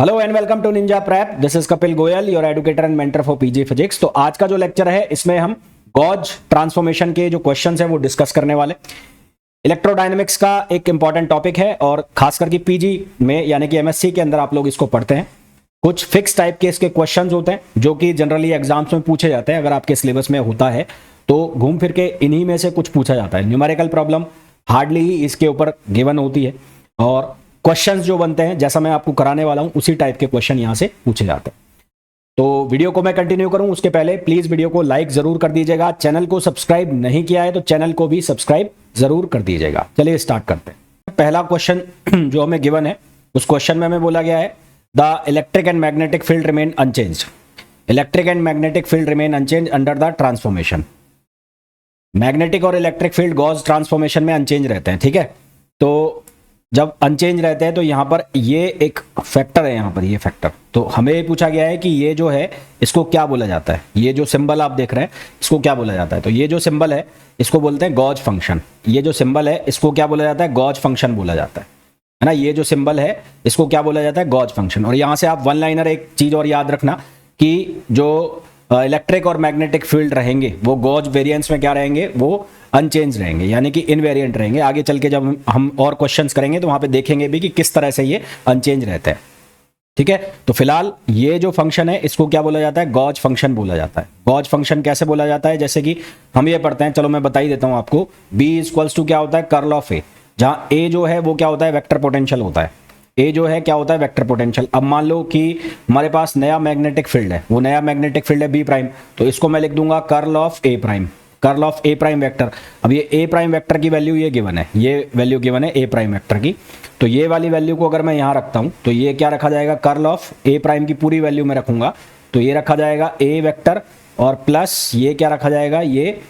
Hello and welcome to Ninja Prep. This is Kapil Goyal, your educator and mentor for PG physics. तो आज का जो lecture है इसमें हम गॉज ट्रांसफॉर्मेशन के जो क्वेश्चंस हैं वो डिस्कस करने वाले। इलेक्ट्रोडायनेमिक्स का एक इंपॉर्टेंट टॉपिक है और खास करके पीजी में यानी कि एमएससी के अंदर आप लोग इसको पढ़ते हैं। कुछ फिक्स टाइप के इसके क्वेश्चंस होते हैं जो कि जनरली एग्जाम्स में पूछे जाते हैं। अगर आपके सिलेबस में होता है तो घूम फिर के इन्हीं में से कुछ पूछा जाता है। न्यूमेरिकल प्रॉब्लम हार्डली ही इसके ऊपर गिवन होती है और क्वेश्चंस जो बनते हैं जैसा मैं आपको कराने वाला हूं उसी टाइप के क्वेश्चन यहां से पूछे जाते हैं। तो वीडियो को मैं कंटिन्यू करूं उसके पहले प्लीज वीडियो को लाइक जरूर कर दीजिएगा। चैनल को सब्सक्राइब नहीं किया है तो चैनल को भी सब्सक्राइब जरूर कर दीजिएगा। चलिए स्टार्ट करते हैं। पहला क्वेश्चन जो हमें गिवन है उस क्वेश्चन में हमें बोला गया है the electric and magnetic field remain unchanged. Electric and magnetic field remain unchanged under the transformation. Magnetic और इलेक्ट्रिक फील्ड गॉस ट्रांसफॉर्मेशन में अनचेंज रहते हैं, ठीक है। तो जब अनचेंज रहते हैं तो यहां पर ये एक फैक्टर है, यहां पर ये फैक्टर। तो हमें पूछा गया है कि ये जो है इसको क्या बोला जाता है। ये जो सिंबल आप देख रहे हैं इसको क्या बोला जाता है। तो ये जो सिंबल है इसको बोलते हैं गॉज फंक्शन। ये जो सिंबल है इसको क्या बोला जाता है, गॉज फंक्शन बोला जाता है ना। ये जो सिंबल है इसको क्या बोला जाता है, गॉज फंक्शन। और यहां से आप वन लाइनर एक चीज और याद रखना कि जो इलेक्ट्रिक और मैग्नेटिक फील्ड रहेंगे वो गॉज वेरिएंस में क्या रहेंगे, वो अनचेंज रहेंगे यानी कि इनवेरिएंट रहेंगे। आगे चल के जब हम और क्वेश्चंस करेंगे तो वहां पे देखेंगे भी कि किस तरह से ये अनचेंज रहते हैं, ठीक है। तो फिलहाल ये जो फंक्शन है इसको क्या बोला जाता है, गॉज फंक्शन बोला जाता है। गॉज फंक्शन कैसे बोला जाता है, जैसे कि हम ये पढ़ते हैं, चलो मैं बता ही देता हूं आपको। B इक्वल्स टू क्या होता है, कर्ल ऑफ ए, जहां ए जो है वो क्या होता है, वेक्टर पोटेंशियल होता है। ए जो है क्या होता है, वेक्टर पोटेंशियल। अब मान लो कि हमारे पास नया मैग्नेटिक फील्ड है, वो नया मैग्नेटिक फील्ड है बी प्राइम, तो इसको मैं लिख दूंगा curl of A prime, curl of A prime vector. अब ये ए प्राइम वेक्टर की वैल्यू ये गिवन है, ये वैल्यू गिवन है ए प्राइम वेक्टर की। तो ये वाली वैल्यू को अगर मैं यहां रखता हूं तो ये क्या रखा जाएगा, कर्ल ऑफ ए प्राइम की पूरी वैल्यू में रखूंगा तो ये रखा जाएगा ए वेक्टर और प्लस ये क्या रखा जाएगा, ये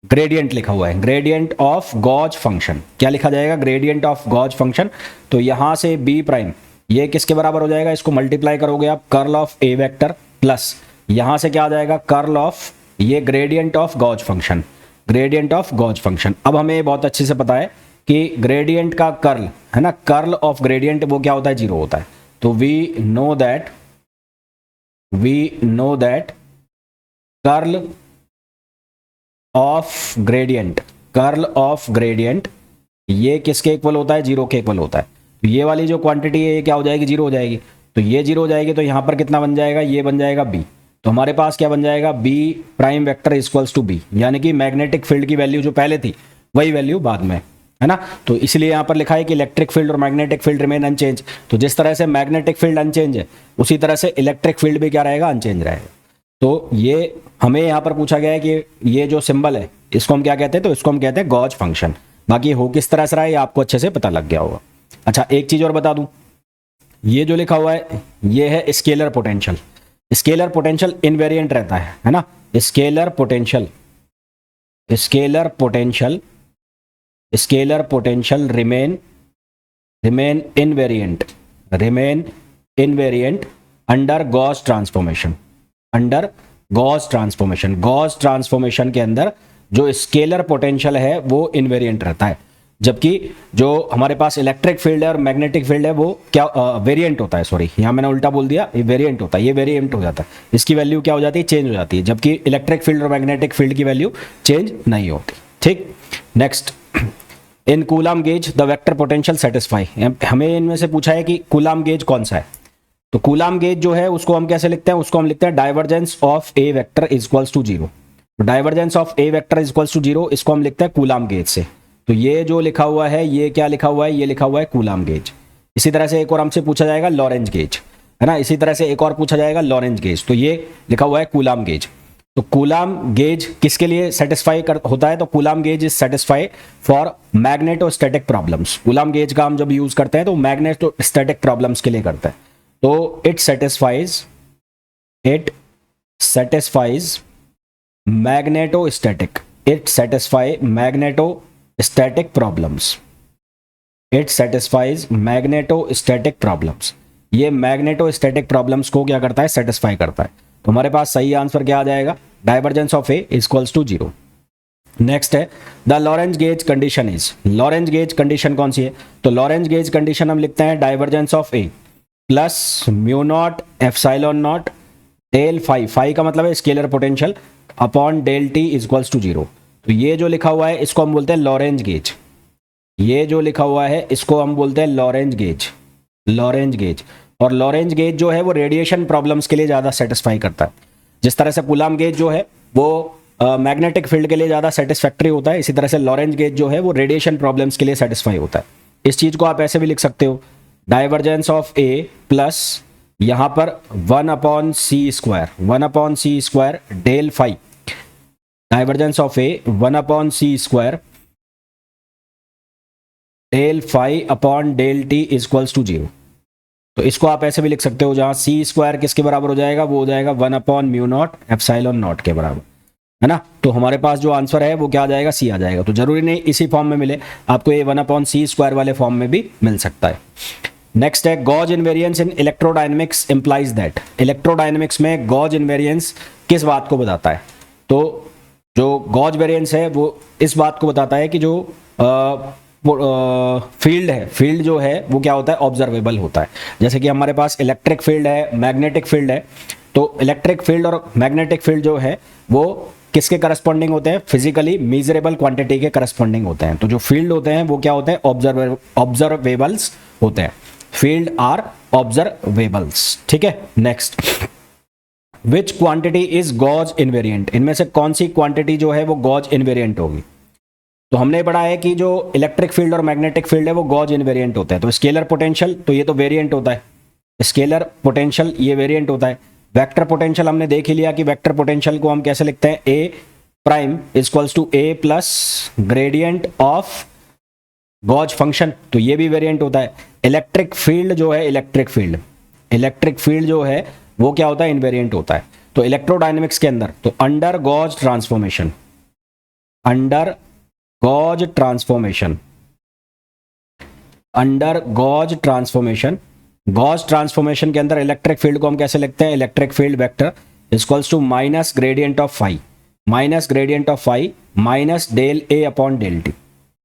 ग्रेडियंट लिखा हुआ है, ग्रेडियंट ऑफ गॉज फंक्शन। क्या लिखा जाएगा, ग्रेडियंट ऑफ गॉज फंक्शन। तो यहां से बी प्राइम ये किसके बराबर हो जाएगा, इसको मल्टीप्लाई करोगे आप curl of A vector plus यहां से क्या आ जाएगा, कर्ल ऑफ ये gradient of gauge function, gradient of gauge function. अब हमें बहुत अच्छे से पता है कि ग्रेडियंट का कर्ल है ना, कर्ल ऑफ ग्रेडियंट वो क्या होता है, जीरो होता है। तो we know that curl of gradient, curl of gradient ये किसके इक्वल होता है, जीरो के इक्वल होता है। तो ये वाली जो क्वांटिटी है ये क्या हो जाएगी, जीरो हो जाएगी। तो ये जीरो हो जाएगी तो यहां पर कितना बन जाएगा, ये बन जाएगा बी। तो हमारे पास क्या बन जाएगा, B prime vector equals to B, यानी कि मैग्नेटिक फील्ड की वैल्यू जो पहले थी वही वैल्यू बाद में, है ना। तो इसलिए यहां पर लिखा है कि इलेक्ट्रिक फील्ड और मैग्नेटिक फील्ड रिमेन अनचेंज। तो जिस तरह से मैग्नेटिक फील्ड अनचेंज है उसी तरह से इलेक्ट्रिक फील्ड भी क्या रहेगा, अनचेंज रहेगा। तो ये हमें यहां पर पूछा गया है कि ये जो सिंबल है इसको हम क्या कहते हैं, तो इसको हम कहते हैं गॉज फंक्शन। बाकी हो किस तरह से रहा है ये आपको अच्छे से पता लग गया होगा। अच्छा एक चीज और बता दूं, ये जो लिखा हुआ है ये है scalar potential. Scalar potential invariant रहता है ना। Scalar potential, scalar potential, scalar potential remain invariant, remain invariant under Gauss transformation, under Gauss transformation. Gauss transformation के अंदर जो स्केलर पोटेंशियल है वो इनवेरिएंट रहता है, जबकि जो हमारे पास इलेक्ट्रिक फील्ड है और मैग्नेटिक फील्ड है वो क्या वेरिएंट होता है। सॉरी यहां मैंने उल्टा बोल दिया, ये वेरिएंट होता है, ये वेरिएंट हो जाता है, इसकी वैल्यू क्या हो जाती है, चेंज हो जाती है, जबकि इलेक्ट्रिक फील्ड और मैग्नेटिक फील्ड की वैल्यू चेंज नहीं होती, ठीक। Next, in coulomb gauge the vector potential satisfy. हमें इनमें से पूछा है कि कूलाम गेज कौन सा है। तो कूलाम गेज जो है उसको हम कैसे लिखते हैं, उसको हम लिखते हैं divergence of A vector equals to zero. Divergence of A vector equals to zero इसको हम लिखते हैं कूलाम गेज से। तो ये जो लिखा हुआ है ये क्या लिखा हुआ है, ये लिखा हुआ है कूलाम गेज। इसी तरह से एक और हमसे पूछा जाएगा लॉरेंज गेज, है ना। इसी तरह से एक और पूछा जाएगा लॉरेंज गेज, तो ये लिखा हुआ है कूलाम गेज। तो कूलाम गेज किसके लिए सेटिस्फाई होता है, तो coulomb gauge is satisfy for magnetostatic problems. Coulomb gauge का हम जब यूज करते हैं तो मैग्नेटोस्टैटिक प्रॉब्लम्स के लिए करते हैं। तो it satisfies magnetostatic, it satisfy magnetostatic problems, it satisfies magnetostatic problems. ये मैग्नेटोस्टैटिक प्रॉब्लम्स को क्या करता है, सेटिस्फाई करता है। तो हमारे पास सही आंसर क्या आ जाएगा, divergence of A equals to zero. Next है the Lorenz gauge condition is. Lorenz gauge condition कौन सी है, तो लॉरेंज गेज कंडीशन हम लिखते हैं divergence of A, plus mu naught epsilon naught del phi, phi का मतलब है scalar potential, upon del t is equals to 0। तो ये जो लिखा हुआ है इसको हम बोलते हैं लॉरेंज गेज, ये जो लिखा हुआ है इसको हम बोलते हैं लॉरेंज गेज, लॉरेंज गेज। और लॉरेंज गेज जो है वो रेडिएशन प्रॉब्लम्स के लिए ज़्यादा सेटिस्फाई करता है। जिस तरह से कूलम गेज जो है वो मैग्नेटिक फील्ड के लिए ज़्यादा सेटिस्फैक्ट्री होता है, इसी तरह से लॉरेंज गेज जो है वो रेडिएशन प्रॉब्लम्स के लिए सेटिस्फाई होता है। इस चीज़ को आप ऐसे भी लिख सकते हो, डाइवर्जेंस ऑफ ए प्लस यहाँ पर 1/c² 1/c² del phi, divergence of A 1/c² del phi upon del t is equals to 0। तो इसको आप ऐसे भी लिख सकते हो, जहां c² किसके बराबर हो जाएगा, वो हो जाएगा 1/μ0 एप्सिलॉन नॉट के बराबर, है ना। तो हमारे पास जो आंसर है वो क्या आ जाएगा, c आ जाएगा। तो जरूरी नहीं इसी फॉर्म में मिले, आपको ये 1/c² वाले फॉर्म में भी मिल सकता है। नेक्स्ट है gauge invariance in electrodynamics implies that. Electrodynamics में गॉज इनवेरिएंस किस बात को बताता है, तो जो गॉज वेरिएंस है वो इस बात को बताता है कि जो फील्ड है, फील्ड जो है वो क्या होता है, ऑब्जर्वेबल होता है। जैसे कि हमारे पास इलेक्ट्रिक फील्ड है, मैग्नेटिक फील्ड है, तो इलेक्ट्रिक फील्ड और मैग्नेटिक फील्ड जो है वो किसके करस्पॉन्डिंग होते हैं, फिजिकली मीजरेबल क्वांटिटी के करस्पॉन्डिंग होते हैं। तो जो फील्ड होते हैं वो क्या होते हैं, ऑब्जर्वेबल्स होते हैं, फील्ड आर ऑब्जर्वेबल्स, ठीक है। Next, which quantity is gauge invariant, इनमें से कौन सी क्वांटिटी जो है वो गॉज इनवेरिएंट होगी। तो हमने पढ़ा है कि जो इलेक्ट्रिक फील्ड और मैग्नेटिक फील्ड है वो गॉज इनवेरिएंट होता है। तो स्केलर पोटेंशियल तो ये तो वेरिएंट होता है, स्केलर पोटेंशियल ये वेरिएंट होता है। वेक्टर पोटेंशियल हमने देख ही लिया कि वेक्टर पोटेंशियल को हम कैसे लिखते हैं, A prime equals to A plus gradient of gauge function, तो ये भी वेरिएंट होता है। इलेक्ट्रिक फील्ड जो है, इलेक्ट्रिक फील्ड जो है वो क्या होता है, इनवेरिएंट होता है। तो इलेक्ट्रोडायनेमिक्स के अंदर तो under gauge transformation, under gauge transformation, under gauge transformation, gauge transformation के अंदर इलेक्ट्रिक फील्ड को हम कैसे लिखते हैं, electric field vector equals to minus gradient of phi, minus gradient of phi minus del A upon del t,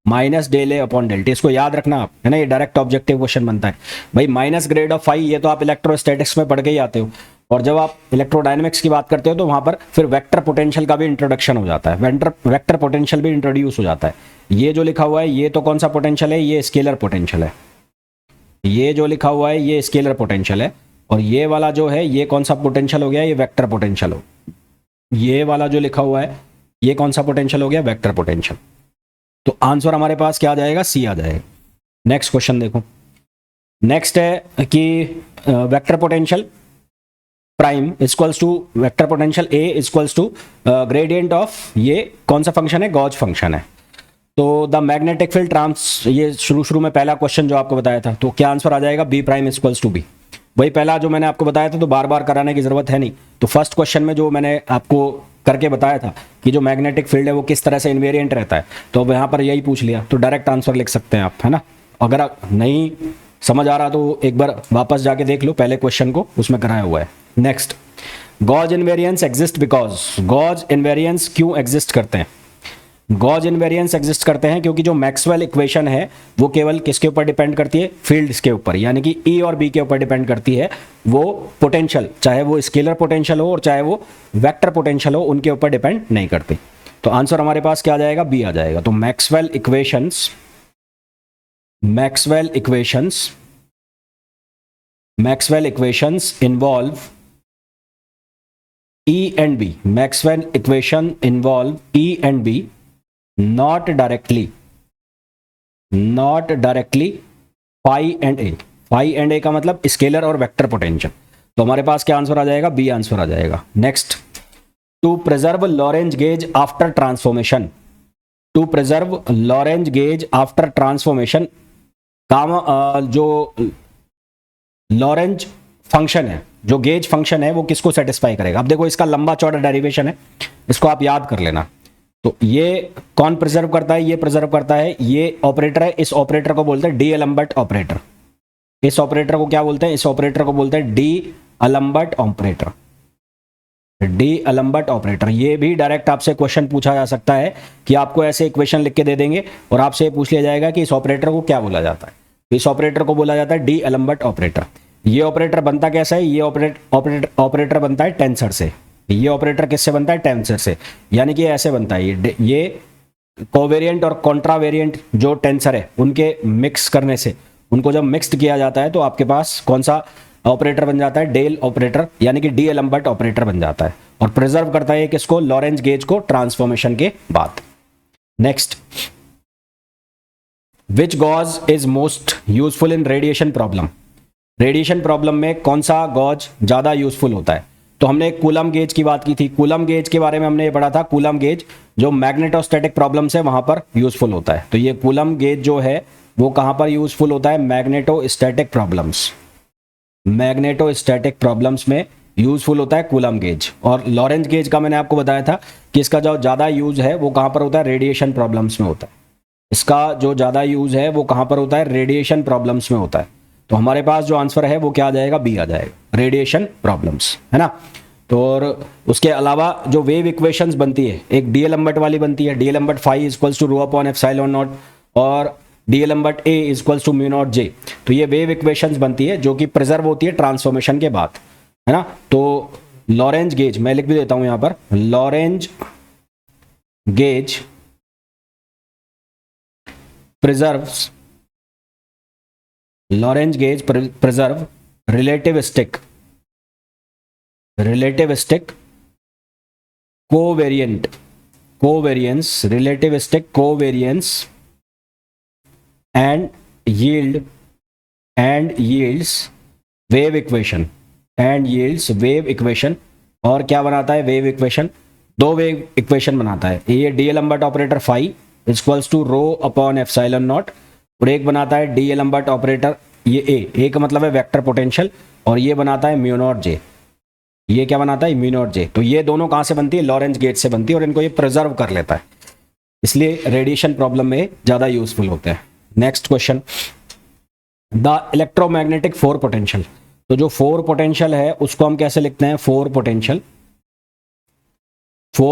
minus del A upon del t. इसको याद रखना आप, है ना, ये डायरेक्ट ऑब्जेक्टिव क्वेश्चन बनता है भाई। माइनस ग्रेड ऑफ फाई ये तो आप इलेक्ट्रोस्टैटिक्स में पढ़ के ही आते हो, और जब आप इलेक्ट्रोडायनेमिक्स की बात करते हो तो वहां पर फिर वेक्टर पोटेंशियल का भी इंट्रोडक्शन हो जाता है, वेक्टर पोटेंशियल भी इंट्रोड्यूस हो जाता है। ये जो लिखा हुआ है ये तो कौन सा पोटेंशियल है, ये स्केलर पोटेंशियल है, ये जो लिखा हुआ है ये स्केलर पोटेंशियल है, और ये वाला जो है ये कौन सा पोटेंशियल हो गया, ये वेक्टर पोटेंशियल हो। ये वाला जो लिखा हुआ है ये कौन सा पोटेंशियल हो गया, वेक्टर पोटेंशियल। तो आंसर हमारे पास क्या आ जाएगा, सी आ जाएगा। नेक्स्ट क्वेश्चन देखो, नेक्स्ट है कि vector potential prime equals to vector potential A equals to gradient of, ये कौन सा फंक्शन है, गॉज फंक्शन है। तो द मैग्नेटिक फील्ड ट्रांस, ये शुरू में पहला क्वेश्चन जो आपको बताया था, तो क्या आंसर आ जाएगा, B prime equals to B. वही पहला जो मैंने आपको बताया था, तो बार बार कराने की जरूरत है नहीं। तो फर्स्ट क्वेश्चन में जो मैंने आपको करके बताया था कि जो मैग्नेटिक फील्ड है वो किस तरह से इन्वेरिएंट रहता है, तो अब यहाँ पर यही पूछ लिया, तो डायरेक्ट आंसर लिख सकते हैं आप, है ना। अगर नहीं समझ आ रहा तो एक बार वापस जाके देख लो पहले क्वेश्चन को, उसमें कराया हुआ है। Next, gauge invariance exist because, gauge invariance क्यों एग्जिस्ट करते हैं, गॉज इनवेरिएंस एग्जिस्ट करते हैं क्योंकि जो मैक्सवेल इक्वेशन है वो केवल किसके ऊपर डिपेंड करती है, फील्ड्स के ऊपर, यानी कि ई और बी के ऊपर डिपेंड करती है। वो पोटेंशियल, चाहे वो स्केलर पोटेंशियल हो और चाहे वो वेक्टर पोटेंशियल हो, उनके ऊपर डिपेंड नहीं करती। तो आंसर हमारे पास क्या आ जाएगा, बी आ जाएगा। तो Maxwell equations, Maxwell equations, Maxwell equations involve E and B, Maxwell equation involve E and B, not directly phi and A, phi and A का मतलब स्केलर और वेक्टर पोटेंशियल। तो हमारे पास क्या आंसर आ जाएगा, बी आंसर आ जाएगा। Next, to preserve Lorenz gauge after transformation, to preserve Lorenz gauge after transformation का जो लॉरेंज फंक्शन है, जो गेज फंक्शन है वो किसको सेटिस्फाई करेगा। अब देखो इसका लंबा चौड़ा डेरिवेशन है, इसको आप याद कर लेना। तो ये कौन प्रिजर्व करता है, ये प्रिजर्व करता है, ये ऑपरेटर है, इस ऑपरेटर को बोलते हैं डी एलम्बर्ट ऑपरेटर। इस ऑपरेटर को क्या बोलते हैं, इस ऑपरेटर को बोलते हैं D Alembert operator, D Alembert operator. ये भी डायरेक्ट आपसे क्वेश्चन पूछा जा सकता है कि आपको ऐसे इक्वेशन लिख के दे देंगे और आपसे पूछ लिया जाएगा कि इस ऑपरेटर को क्या बोला जाता है। इस ऑपरेटर को बोला जाता है डी एलम्बर्ट ऑपरेटर। ये ऑपरेटर बनता कैसा है, ये ऑपरेटर बनता है टेंसर से। ये ऑपरेटर किससे बनता है, टेंसर से, यानी कि ऐसे बनता है ये कोवेरिएंट और कॉन्ट्रावेरिएंट जो टेंसर है उनके मिक्स करने से, उनको जब मिक्स्ड किया जाता है तो आपके पास कौन सा ऑपरेटर बन जाता है, डेल ऑपरेटर, यानी कि डी एलम्बर्ट ऑपरेटर बन जाता है और प्रिजर्व करता है किसको, लॉरेंज गेज को, ट्रांसफॉर्मेशन के बाद। Next, which gauge is most useful in radiation problem. Radiation problem में कौन सा गॉज ज्यादा यूजफुल होता है। तो हमने कूलम गेज की बात की थी, कूलम गेज के बारे में हमने ये पढ़ा था, कूलम गेज जो मैग्नेटोस्टैटिक प्रॉब्लम्स है वहां पर यूजफुल होता है। तो ये कूलम गेज जो है वो कहां पर यूजफुल होता है, मैग्नेटोस्टैटिक प्रॉब्लम्स, मैग्नेटोस्टैटिक प्रॉब्लम्स में यूजफुल होता है कूलम गेज। और लॉरेंज गेज का मैंने आपको बताया था कि इसका जो ज़्यादा यूज है वो कहाँ पर होता है, रेडिएशन प्रॉब्लम्स में होता है। इसका जो ज़्यादा यूज है वो कहाँ पर होता है, रेडिएशन प्रॉब्लम्स में होता है। तो हमारे पास जो आंसर है वो क्या आ जाएगा, बी आ जाएगा, रेडिएशन प्रॉब्लम्स, है ना। तो और उसके अलावा जो वेव इक्वेशंस बनती है, एक डी एलम्बर्ट वाली बनती है, d'Alembert phi equals to rho upon epsilon naught और d'Alembert A equals to mu naught J. तो ये वेव इक्वेशंस बनती है जो कि प्रिजर्व होती है ट्रांसफॉर्मेशन के बाद, है ना। तो लॉरेंज गेज मैं लिख भी देता हूं यहां पर, Lorenz gauge preserves, Lorenz gauge preserve relativistic covariance, relativistic covariance and yields wave equation, और क्या बनाता है, वेव इक्वेशन, दो वेव इक्वेशन बनाता है। ये d'Alembert operator phi equals to rho upon epsilon naught, और एक बनाता है डी एलम्बर्ट ऑपरेटर, ये ए का मतलब है वेक्टर पोटेंशियल, और ये बनाता है म्यू नॉट जे, ये क्या बनाता है, म्यू नॉट जे। तो ये दोनों कहां से बनती है, लॉरेंज गेज से बनती है, और इनको ये प्रिजर्व कर लेता है, इसलिए रेडिएशन प्रॉब्लम में ज्यादा यूजफुल होते हैं। Next question, the electromagnetic four potential. तो जो फोर पोटेंशियल है उसको हम कैसे लिखते हैं, फोर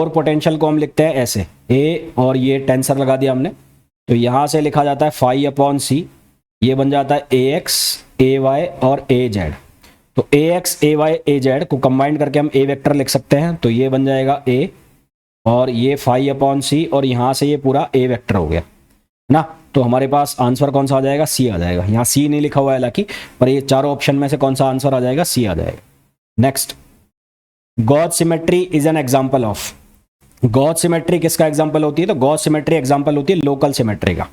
पोटेंशियल को हम लिखते हैं ऐसे, ए और ये टेंसर लगा दिया हमने, तो यहां से लिखा जाता है फाई अपॉन सी, ये बन जाता है ए एक्स ए वाई और ए जेड। तो ए एक्स ए वाई ए जेड को कंबाइन करके हम ए वेक्टर लिख सकते हैं, तो ये बन जाएगा ए और ये फाई अपॉन सी, और यहां से ये पूरा ए वेक्टर हो गया ना। तो हमारे पास आंसर कौन सा आ जाएगा, सी आ जाएगा। यहाँ सी नहीं लिखा हुआ है हालांकि, पर ये चारों ऑप्शन में से कौन सा आंसर आ जाएगा, सी आ जाएगा। Next, Gauss symmetry is an example of. Gauss symmetry किसका एग्जांपल होती है, तो गॉस सिमेट्री एग्जांपल होती है लोकल सिमेट्री का।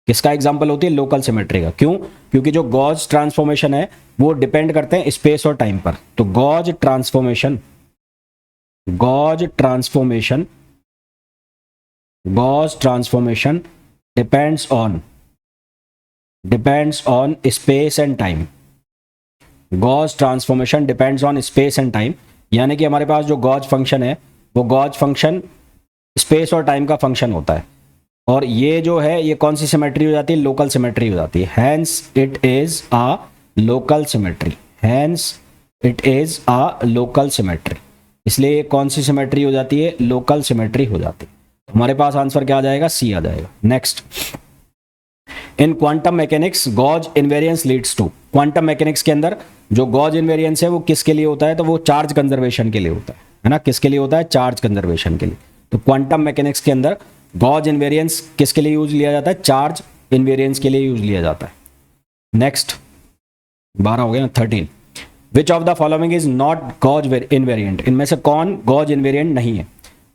किसका एग्जांपल होती है, लोकल सिमेट्री का। क्यों, क्योंकि जो गॉस ट्रांसफॉर्मेशन है वो डिपेंड करते हैं स्पेस और टाइम पर। तो Gauss transformation depends on space and time। Gauss transformation depends on space and time, यानी कि हमारे पास जो गॉस फंक्शन है वो गॉस फंक्शन स्पेस और टाइम का फंक्शन होता है, और ये जो है ये कौन सी सिमेट्री हो जाती है, लोकल सिमेट्री हो जाती है। Hence it is a local symmetry, इसलिए ये कौन सी सिमेट्री हो जाती है, लोकल सिमेट्री हो जाती है। हमारे पास आंसर क्या आ जाएगा, सी आ जाएगा। Next, in quantum mechanics gauge invariance leads to. Quantum mechanics के अंदर जो गॉज इनवेरियंस है वो किसके लिए होता है, तो वो चार्ज कंजर्वेशन के लिए होता है ना। किसके लिए होता है, चार्ज कंजर्वेशन के लिए। तो क्वांटम मैकेनिक्स के अंदर गॉज इनवेरियंस किसके लिए यूज लिया जाता है, चार्ज इनवेरियंस के लिए यूज लिया जाता है। नेक्स्ट 12 हो गया ना, 13। Which of the following is not gauge invariant. इनमें से कौन गॉज इनवेरियंट नहीं है।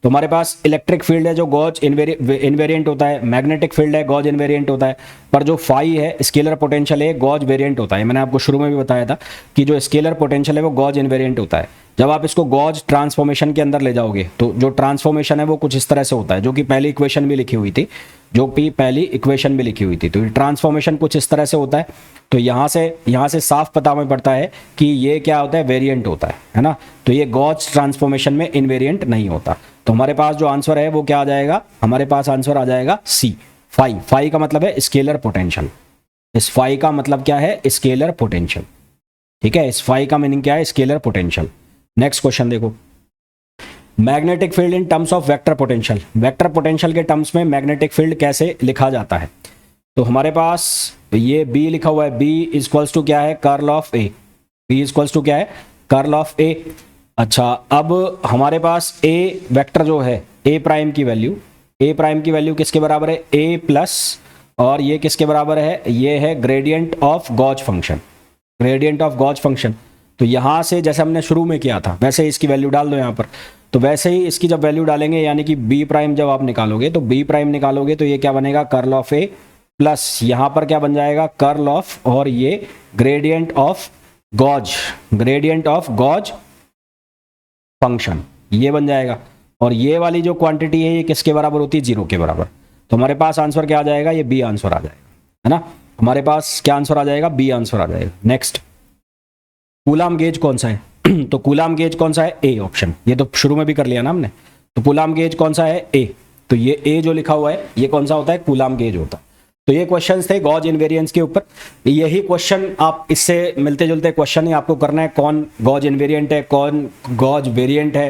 तो हमारे पास इलेक्ट्रिक फील्ड है जो गॉज इनवेरिएंट होता है, मैग्नेटिक फील्ड है गॉज इनवेरिएंट होता है, पर जो फाई है स्केलर पोटेंशियल है गॉज वेरिएंट होता है। मैंने आपको शुरू में भी बताया था कि जो स्केलर पोटेंशियल है वो गॉज इनवेरिएंट होता है। जब आप इसको गॉज ट्रांसफॉर्मेशन के अंदर ले जाओगे तो जो ट्रांसफॉर्मेशन है वो कुछ इस तरह से होता है, जो कि पहली इक्वेशन भी लिखी हुई थी, तो ट्रांसफॉर्मेशन कुछ इस तरह से होता है। तो यहाँ से साफ पता में पड़ता है कि ये क्या होता है, वेरिएंट होता है ना। तो ये गॉज ट्रांसफॉर्मेशन में इनवेरिएंट नहीं होता। तो हमारे पास जो आंसर है वो क्या आ जाएगा, हमारे पास आंसर आ जाएगा सी, फाई। फाई का मतलब है स्केलर पोटेंशियल, इस फाई का मतलब क्या है, स्केलर पोटेंशियल। ठीक है, इस फाई का मीनिंग क्या है, स्केलर पोटेंशियल। नेक्स्ट क्वेश्चन देखो, magnetic field in terms of vector potential. Vector potential के टर्म्स में मैग्नेटिक फील्ड कैसे लिखा जाता है। तो हमारे पास ये बी लिखा हुआ है, बी इक्वल्स टू क्या है, curl of A. B equals to क्या है, कर्ल ऑफ A। अच्छा, अब हमारे पास A वेक्टर जो है A प्राइम की वैल्यू किसके बराबर है, A प्लस, और ये किसके बराबर है, ये है ग्रेडियंट ऑफ गॉज फंक्शन। तो यहां से जैसे हमने शुरू में किया था वैसे इसकी वैल्यू डाल दो यहाँ पर। तो वैसे ही इसकी जब वैल्यू डालेंगे, यानी कि B प्राइम जब आप निकालोगे तो ये क्या बनेगा, कर्ल ऑफ A प्लस यहाँ पर क्या बन जाएगा, कर्ल ऑफ, और ये ग्रेडियंट ऑफ गॉज फंक्शन, ये बन जाएगा। और ये वाली जो क्वांटिटी है ये किसके बराबर होती है, 0 के बराबर। तो हमारे पास आंसर क्या आ जाएगा, ये B आंसर आ जाएगा, है ना। हमारे पास क्या आंसर आ जाएगा, B आंसर आ जाएगा। नेक्स्ट, कूलाम गेज कौन सा है तो कूलाम गेज कौन सा है, A ऑप्शन। ये तो शुरू में भी कर लिया ना हमने। तो कूलाम गेज कौन सा है, A। तो ये A जो लिखा हुआ है ये कौन सा होता है, कूलाम गेज होता है। तो ये क्वेश्चंस थे गॉज इनवेरिएंस के ऊपर। यही क्वेश्चन आप इससे मिलते जुलते क्वेश्चन ही आपको करना है, कौन गॉज इनवेरिएंट है, कौन गॉज वेरिएंट है,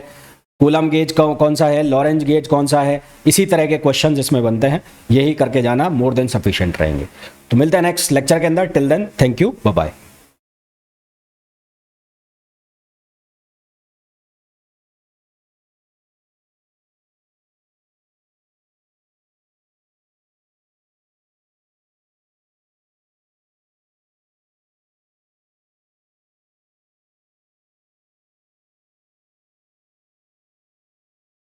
कूलम गेज कौन सा है, लॉरेंज गेज कौन सा है, इसी तरह के क्वेश्चंस इसमें बनते हैं। यही करके जाना मोर देन सफिशिएंट रहेंगे। तो मिलते हैं नेक्स्ट लेक्चर के अंदर। Till then thank you, bye bye.